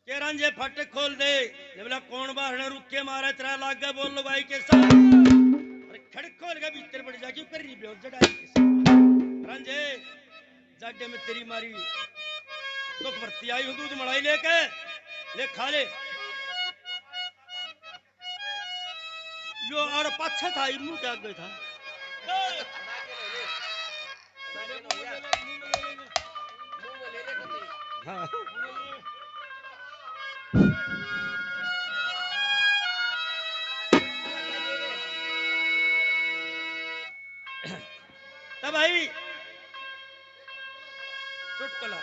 के रंजे फट खोल दे। ने बोला कौन बाहर रुके मारा तेरा लाग गया बोल लो भाई के साथ। अरे खड़ खोल के भीतर पड़ जा क्यों कर रही बेहोश जड़ाई के साथ। रंजे जागे में तेरी मारी दुख भरती आई हूं दूध मलाई लेके ले खा ले। यो और पाछा था मुंह क्या गया था। हाँ तब भाई चुटकुला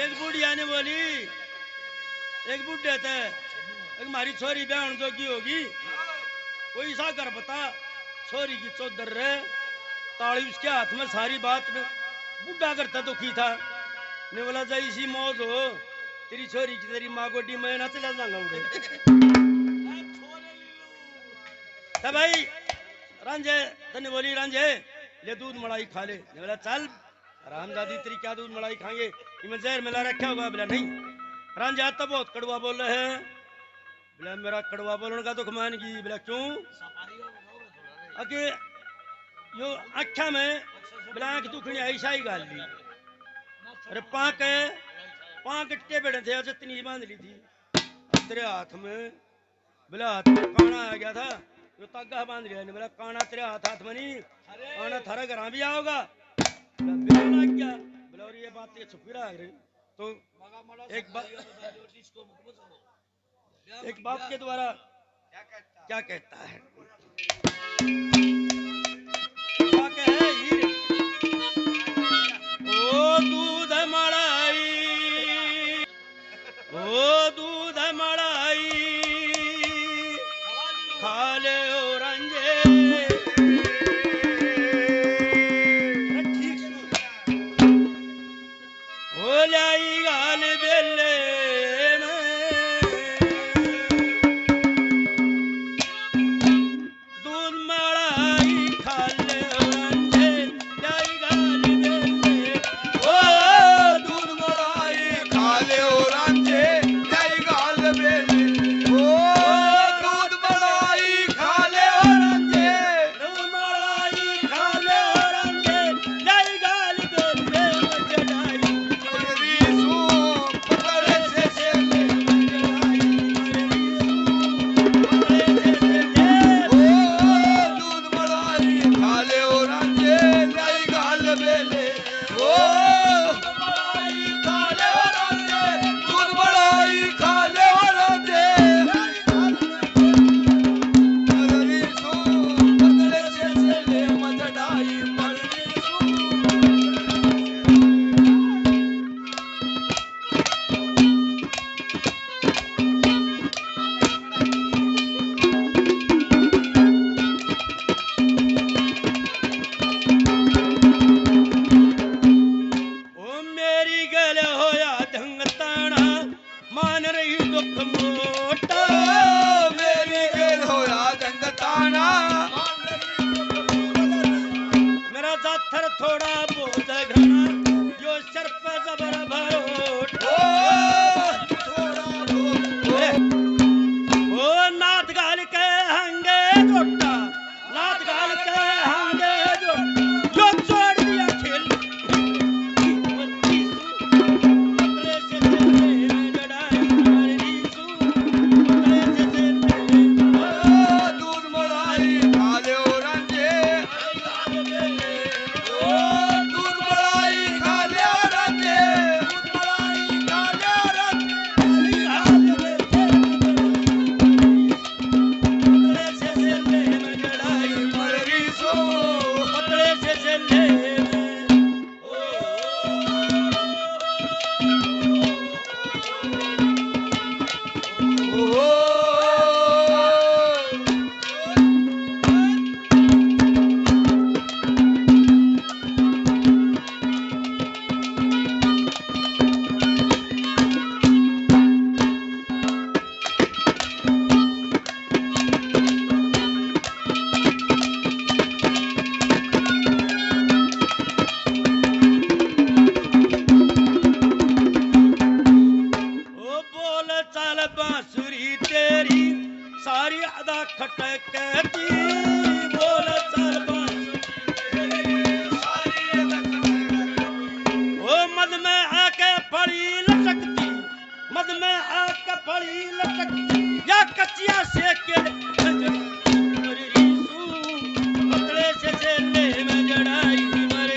एक बुढ़िया ने बोली एक बुढ़े थे हमारी छोरी ब्याह जोगी होगी कोई सा कर बता। छोरी की चौधर रे ताली उसके हाथ में सारी बात बुढ़ा करता दुखी था। ने बोला जा इसी मौज हो तेरी छोरी की तेरी माँ गोडी मैं ना चला जाऊंगा उड़े। तब भाई रांझे तने बोली रांझे ले दूध मलाई खा ले। ने बोला चल रामदादी तेरी क्या दूध मलाई खाएंगे इमें जहर मिला रखा होगा। बोला नहीं। रांझा तो बहुत कड़वा बोल रहे हैं। बोला मेरा कड़वा बोलने का दुख मान की। बोला क्यों अगे यो अच्छा में बोला आंख दुखनी ऐसा ही गाल ली। अरे पाँक टेबड़े थे जितनी बांध ली थी तेरे हाथ में। बोला हाथ में काना आ गया था जो तागा बांध लिया। बोला काना तेरे हाथ में नहीं काना थारा घर भी आओगा। बोला और ये बात ये छुपी रहा है तो एक बाप के द्वारा क्या कहता है क्या कहे हीर ओ दूध मलाई खा ले ओ रंजे। ठीक हो लाई गाल बेले में आग का फड़ी लटक या कच्चिया सेक के मर रीसू पतले से चले में जड़ाई मर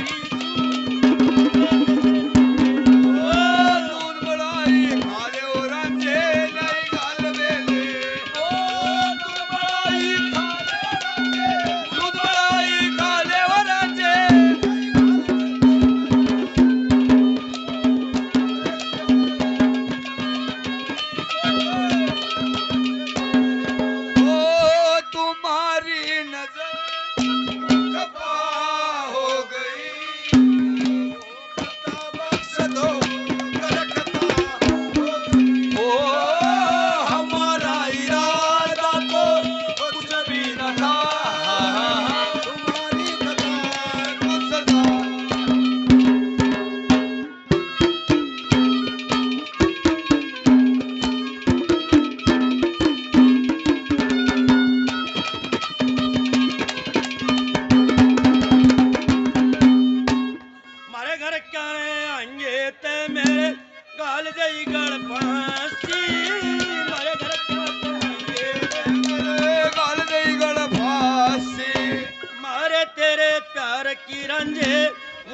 की रंजे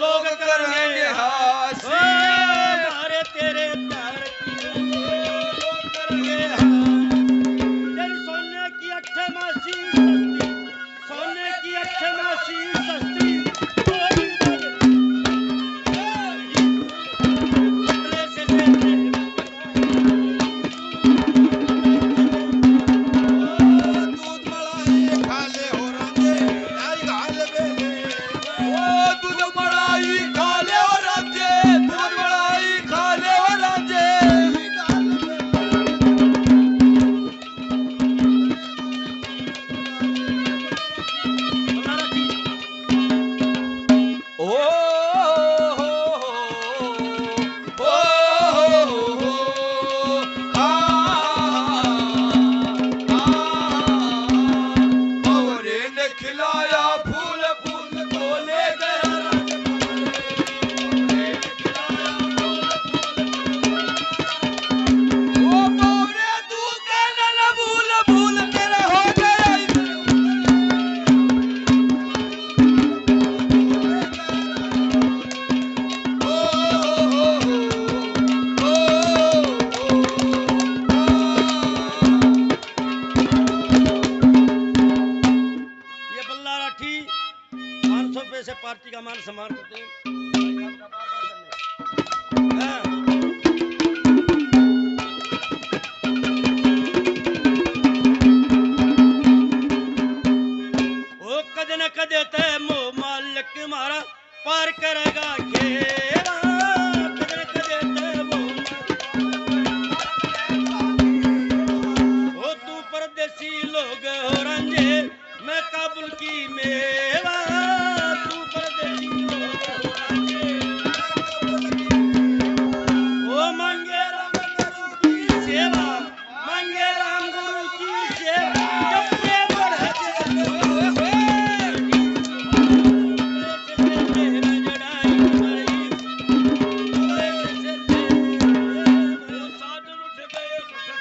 लोग करेंगे हासी मारे तेरे प्यार की लोग करेंगे तेरी सोने की अठमासी सस्ती सोने की अठमासी सस्ती से पार्टी का मान सम्मान करते हैं। ओ कद न कदे ते मो मालिक मारा पार करेगा घेरा कद न कदे ते वो ओ तू परदेसी लोग हो रंजे मैं काबुल की मेवा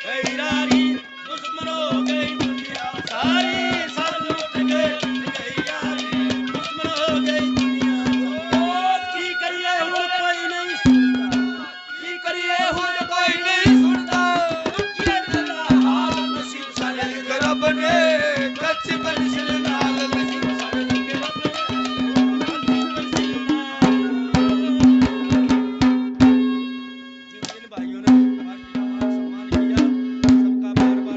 Hey,